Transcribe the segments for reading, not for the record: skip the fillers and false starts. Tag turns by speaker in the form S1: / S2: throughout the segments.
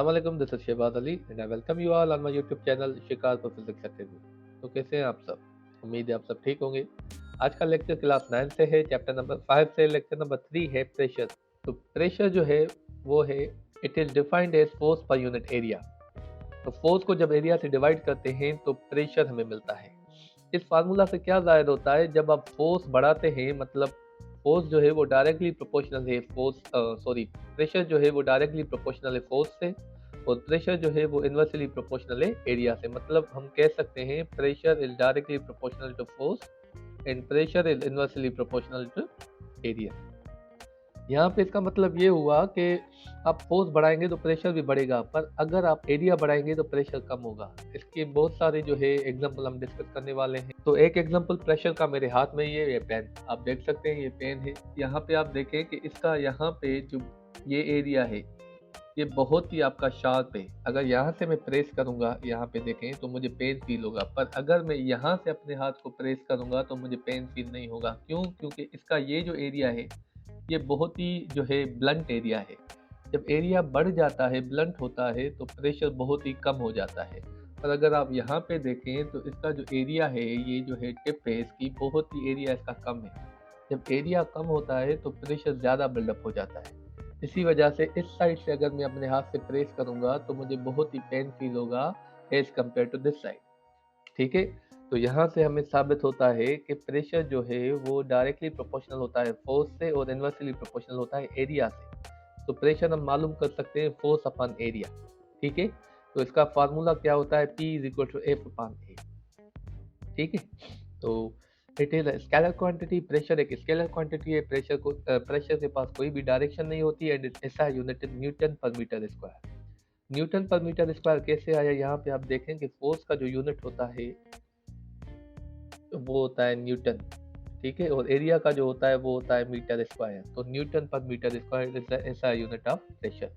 S1: अस्सलाम वालेकुम, this is Shahbaz Ali and I welcome you all on my YouTube channel Shikar for physics academy. तो कैसे हैं आप सब? उम्मीद है आप सब ठीक होंगे। आज का लेक्चर क्लास 9 से है, चैप्टर नंबर 5 से। लेक्चर नंबर 3 है प्रेशर। तो प्रेशर जो है वो है, it is defined as force per unit area. तो फोर्स को जब एरिया से डिवाइड करते हैं तो प्रेशर हमें मिलता है। इस फार्मूला से क्या जाहिर होता है, जब आप फोर्स बढ़ाते हैं मतलब फोर्स जो है वो डायरेक्टली प्रोपोर्शनल है प्रेशर जो है वो डायरेक्टली प्रोपोर्शनल है फोर्स से, और प्रेशर जो है वो इन्वर्सली प्रोपोर्शनल है एरिया से। मतलब हम कह सकते हैं pressure is directly proportional to force and pressure is inversely proportional to area. यहाँ पे इसका मतलब ये हुआ कि आप फोर्स बढ़ाएंगे तो प्रेशर भी बढ़ेगा, पर अगर आप एरिया बढ़ाएंगे तो प्रेशर कम होगा। इसके बहुत सारे जो है एग्जांपल हम डिस्कस करने वाले हैं। तो एक एग्जांपल प्रेशर का मेरे हाथ में ये पेन आप देख सकते हैं, ये पेन है। यहाँ पे आप देखें कि इसका यहाँ पे जो ये एरिया है ये बहुत ही आपका शार्प है। अगर यहाँ से मैं प्रेस करूंगा, यहाँ पे देखें तो मुझे पेन फील होगा, पर अगर मैं यहाँ से अपने हाथ को प्रेस करूंगा तो मुझे पेन फील नहीं होगा। क्यों? क्योंकि इसका ये जो एरिया है ये बहुत ही जो है ब्लंट एरिया है। जब एरिया बढ़ जाता है, ब्लंट होता है, तो प्रेशर बहुत ही कम हो जाता है। पर अगर आप यहाँ पे देखें तो इसका जो एरिया है, ये जो है टिप है इसकी, बहुत ही एरिया इसका कम है। जब एरिया कम होता है तो प्रेशर ज़्यादा बिल्डअप हो जाता है। इसी वजह से इस साइड से अगर मैं अपने हाथ से प्रेस करूँगा तो मुझे बहुत ही पेन फील होगा as compare to this side. ठीक है। तो यहाँ से हमें साबित होता है कि प्रेशर जो है वो डायरेक्टली प्रोपोर्शनल होता है फोर्स से और इन्वर्सली प्रोपोर्शनल होता है एरिया से। तो प्रेशर हम मालूम कर सकते हैं फोर्स अपॉन एरिया। ठीक है। तो इसका फार्मूला क्या होता है? P is equal to F upon A. ठीक है। तो it is scalar quantity. Pressure एक स्केलर क्वांटिटी है। प्रेशर के पास कोई भी डायरेक्शन नहीं होती है एंड ऐसा unit Newton per metre square. Newton per metre square कैसे आया? यहाँ पे आप देखें कि फोर्स का जो यूनिट होता है वो होता है न्यूटन। ठीक है। और एरिया का जो होता है वो होता है मीटर स्क्वायर। तो newton per metre square is ऐसा unit of pressure.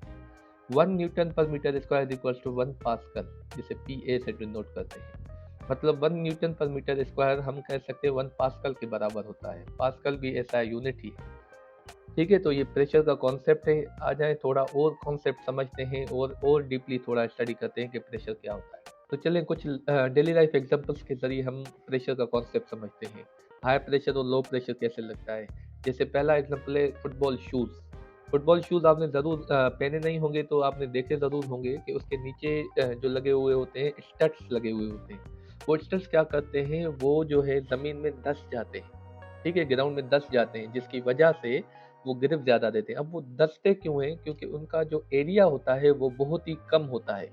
S1: 1 newton per metre square equals to 1 pascal, जिसे पी ए से डिनोट करते हैं। मतलब 1 न्यूटन पर मीटर स्क्वायर हम कह सकते हैं 1 पास्कल के बराबर होता है। पास्कल भी ऐसा यूनिट ही है। ठीक है। तो ये प्रेशर का कॉन्सेप्ट है। आ जाए थोड़ा और कॉन्सेप्ट समझते हैं और डीपली थोड़ा स्टडी करते हैं कि प्रेशर क्या होता है। तो चलें कुछ डेली लाइफ एग्जांपल्स के जरिए हम प्रेशर का कॉन्सेप्ट समझते हैं। हाई प्रेशर और लो प्रेशर कैसे लगता है। जैसे पहला एग्जांपल है फुटबॉल शूज़। फुटबॉल शूज़ आपने ज़रूर पहने नहीं होंगे तो आपने देखे ज़रूर होंगे कि उसके नीचे जो लगे हुए होते हैं स्टड्स लगे हुए होते हैं। वो स्टड्स क्या करते हैं, वो जो है ज़मीन में धंस जाते हैं। ठीक है, ग्राउंड में धंस जाते हैं, जिसकी वजह से वो ग्रिप ज़्यादा देते हैं। अब वो धंसते क्यों हैं? क्योंकि उनका जो एरिया होता है वो बहुत ही कम होता है।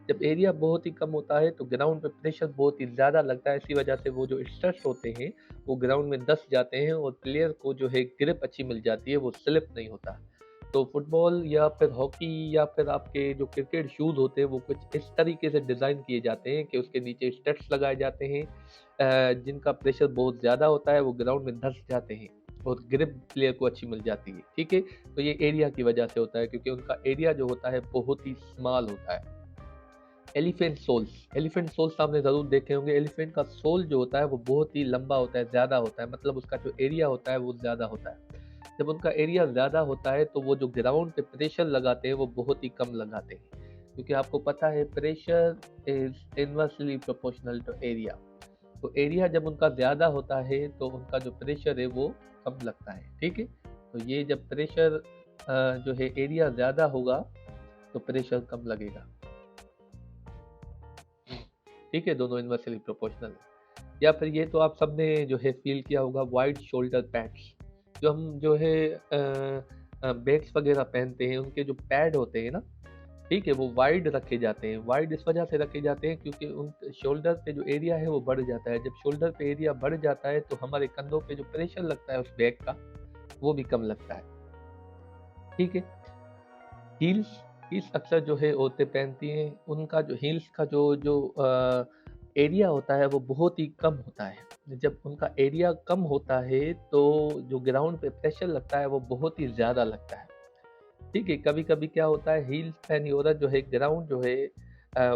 S1: जब एरिया बहुत ही कम होता है तो ग्राउंड पे प्रेशर बहुत ही ज़्यादा लगता है। इसी वजह से वो जो स्टड्स होते हैं वो ग्राउंड में धंस जाते हैं और प्लेयर को जो है ग्रिप अच्छी मिल जाती है, वो स्लिप नहीं होता। तो फुटबॉल या फिर हॉकी या फिर आपके जो क्रिकेट शूज़ होते हैं वो कुछ इस तरीके से डिज़ाइन किए जाते हैं कि उसके नीचे स्टड्स लगाए जाते हैं, जिनका प्रेशर बहुत ज़्यादा होता है, वो ग्राउंड में धंस जाते हैं और ग्रिप प्लेयर को अच्छी मिल जाती है। ठीक है। तो ये एरिया की वजह से होता है, क्योंकि उनका एरिया जो होता है बहुत ही स्मॉल होता है। एलिफेंट सोल्स आपने ज़रूर देखे होंगे। एलिफेंट का सोल जो होता है वो बहुत ही लंबा होता है, ज़्यादा होता है। मतलब उसका जो एरिया होता है वो ज़्यादा होता है। जब उनका एरिया ज़्यादा होता है तो वो जो ग्राउंड पे प्रेशर लगाते हैं वो बहुत ही कम लगाते हैं, क्योंकि आपको पता है pressure is inversely proportional to area. तो एरिया जब उनका ज़्यादा होता है तो उनका जो प्रेशर है वो कम लगता है। ठीक है। तो ये जब प्रेशर जो है एरिया ज़्यादा होगा तो प्रेशर कम लगेगा। ठीक है, दोनों इनवर्सली प्रोपोर्शनल है। या फिर ये तो आप सबने जो है फील किया होगा, वाइड शोल्डर पैड्स। जो हम जो है बैग्स वगैरह पहनते हैं, उनके जो पैड होते हैं ना, ठीक है, वो वाइड रखे जाते हैं। वाइड इस वजह से रखे जाते हैं क्योंकि उन शोल्डर पे जो एरिया है वो बढ़ जाता है। जब शोल्डर पे एरिया बढ़ जाता है तो हमारे कंधों पे जो प्रेशर लगता है उस बैग का, वो भी कम लगता है। ठीक है। हील्स हील्स अक्सर जो है औरतें पहनती हैं। उनका जो हील्स का जो जो एरिया होता है वो बहुत ही कम होता है। जब उनका एरिया कम होता है तो जो ग्राउंड पे प्रेशर लगता है वो बहुत ही ज़्यादा लगता है। ठीक है। कभी कभी क्या होता है, हील्स पहनी औरत जो है ग्राउंड जो है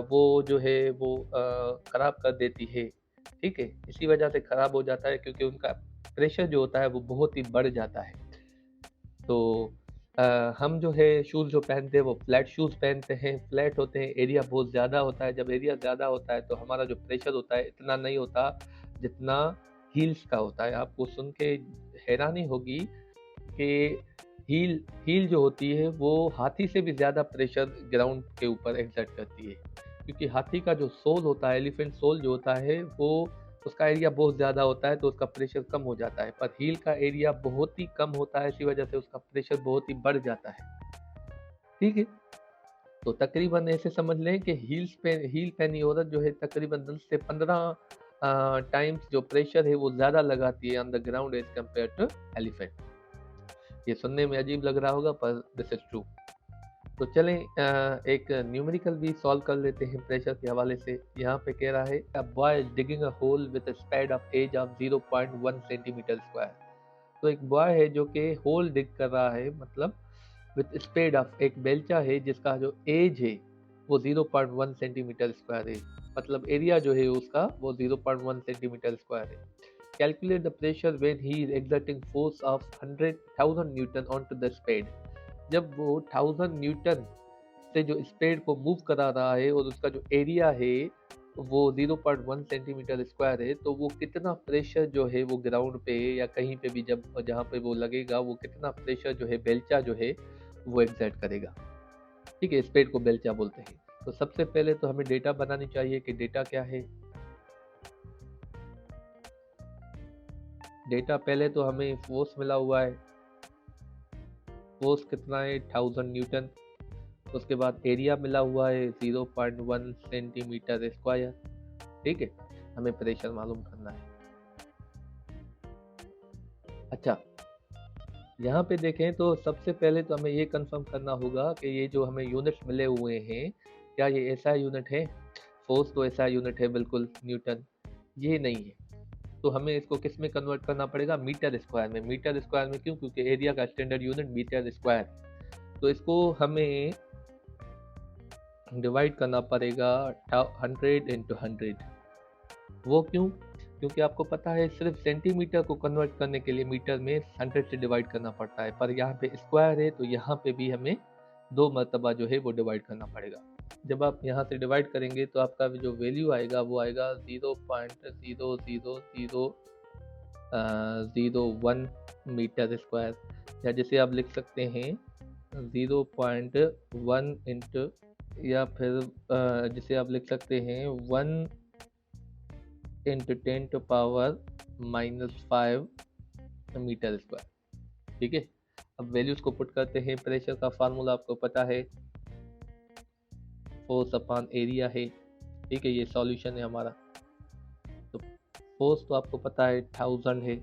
S1: वो जो है वो ख़राब कर देती है। ठीक है। इसी वजह से ख़राब हो जाता है क्योंकि उनका प्रेशर जो होता है वो बहुत ही बढ़ जाता है। तो हम जो है शूज़ जो पहनते हैं वो फ्लैट शूज़ पहनते हैं, फ्लैट होते हैं, एरिया बहुत ज़्यादा होता है। जब एरिया ज़्यादा होता है तो हमारा जो प्रेशर होता है इतना नहीं होता जितना हील्स का होता है। आपको सुन के हैरानी होगी कि हील हील जो होती है वो हाथी से भी ज़्यादा प्रेशर ग्राउंड के ऊपर एक्सर्ट करती है, क्योंकि हाथी का जो सोल होता है, एलिफेंट सोल जो होता है, वो उसका एरिया बहुत ज़्यादा होता है तो उसका प्रेशर कम हो जाता है, पर हील का एरिया बहुत ही कम होता है, इसी वजह से उसका प्रेशर बहुत ही बढ़ जाता है। ठीक है, तो तकरीबन ऐसे समझ लें कि हील पहनी औरत जो है तकरीबन 10 से 15 टाइम्स जो प्रेशर है वो ज़्यादा लगाती है on the ground as compare to elephant. ये सुनने में अजीब लग रहा होगा पर दिस इज ट्रू। तो चलें एक न्यूमेरिकल भी सॉल्व कर लेते हैं प्रेशर के हवाले से। यहाँ पे कह रहा है a boy digging a hole with a spade of edge of 0.1 centimetre square. तो एक बॉय है जो कि होल डिग कर रहा है, मतलब विद स्पेड ऑफ, एक बेलचा है जिसका जो एज है वो 0.1 सेंटीमीटर स्क्वायर है, मतलब एरिया जो है उसका वो 0.1 सेंटीमीटर स्क्वायर है। Calculate the pressure when he is exerting force of 100,000 newton on to the spade. जब वो 1000 न्यूटन से जो स्पेड को मूव करा रहा है और उसका जो एरिया है वो 0.1 सेंटीमीटर स्क्वायर है, तो वो कितना प्रेशर जो है वो ग्राउंड पे या कहीं पे भी जब जहाँ पे वो लगेगा वो कितना प्रेशर जो है बेलचा जो है वो एग्जर्ट करेगा। ठीक है, स्पेड को बेलचा बोलते हैं। तो सबसे पहले तो हमें डेटा बनानी चाहिए कि डेटा क्या है। डेटा पहले तो हमें फोर्स मिला हुआ है, फोर्स कितना है 1000 न्यूटन। उसके बाद एरिया मिला हुआ है 0.1 सेंटीमीटर स्क्वायर। ठीक है, हमें प्रेशर मालूम करना है। अच्छा, यहाँ पे देखें तो सबसे पहले तो हमें ये कंफर्म करना होगा कि ये जो हमें यूनिट्स मिले हुए हैं क्या ये ऐसा यूनिट है। फोर्स तो ऐसा यूनिट है बिल्कुल, न्यूटन। ये नहीं है, तो हमें इसको किस में कन्वर्ट करना पड़ेगा, मीटर स्क्वायर में। मीटर स्क्वायर में क्यों, क्योंकि एरिया का स्टैंडर्ड यूनिट मीटर स्क्वायर। तो इसको हमें डिवाइड करना पड़ेगा 100 इंटू 100। वो क्यों, क्योंकि आपको पता है सिर्फ सेंटीमीटर को कन्वर्ट करने के लिए मीटर में 100 से डिवाइड करना पड़ता है, पर यहाँ पे स्क्वायर है तो यहाँ पे भी हमें 2 मरतबा जो है वो डिवाइड करना पड़ेगा। जब आप यहाँ से डिवाइड करेंगे तो आपका जो वैल्यू आएगा वो आएगा 0.00001 मीटर स्क्वायर, या जिसे आप लिख सकते हैं 0.1 इंटू, या फिर जिसे आप लिख सकते हैं 1 into 10 to power -5 metre square. ठीक है, अब वैल्यूज को पुट करते हैं। प्रेशर का फार्मूला आपको पता है, फोर्स अपॉन एरिया है। ठीक है, ये सॉल्यूशन है हमारा। तो फोर्स तो आपको पता है 1000 है,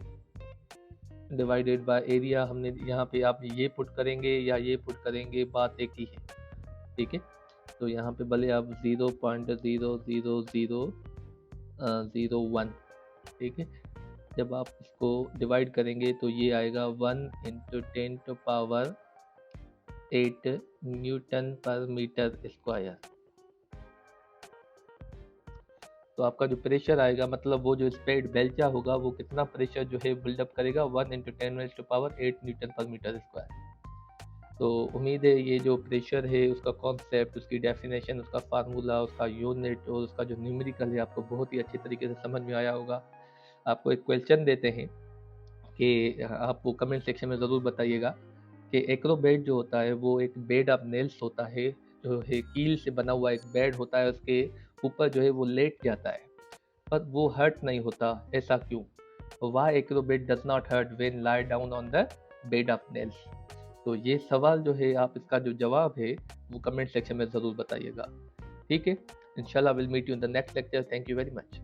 S1: डिवाइडेड बाय एरिया। हमने यहाँ पे आप ये पुट करेंगे या ये पुट करेंगे, बात एक ही है। ठीक है, तो यहाँ पे भले आप 0.00001, ठीक है, जब आप इसको डिवाइड करेंगे तो ये आएगा 1 into 10 to power 8 Newton per metre square. तो आपका जो प्रेशर आएगा, मतलब वो जो स्पेड बेलचा होगा वो कितना प्रेशर जो है बिल्डअप करेगा, 1 into 10 to power 8 Newton per metre square. तो उम्मीद है ये जो प्रेशर है उसका कॉन्सेप्ट, उसकी डेफिनेशन, उसका फार्मूला, उसका यूनिट और उसका जो न्यूमेरिकल है आपको बहुत ही अच्छी तरीके से समझ में आया होगा। आपको एक क्वेश्चन देते हैं कि आप वो कमेंट सेक्शन में ज़रूर बताइएगा कि एक्रोबेट जो होता है वो एक बेड ऑफ नेल्स होता है, जो है कील से बना हुआ एक बेड होता है, उसके ऊपर जो है वो लेट जाता है पर वो हर्ट नहीं होता, ऐसा क्यों? Why acrobat does not hurt when lie down on the bed of nails. तो ये सवाल जो है आप इसका जो जवाब है वो कमेंट सेक्शन में ज़रूर बताइएगा। ठीक है, इंशाल्लाह will meet you in the next lecture. Thank you very much.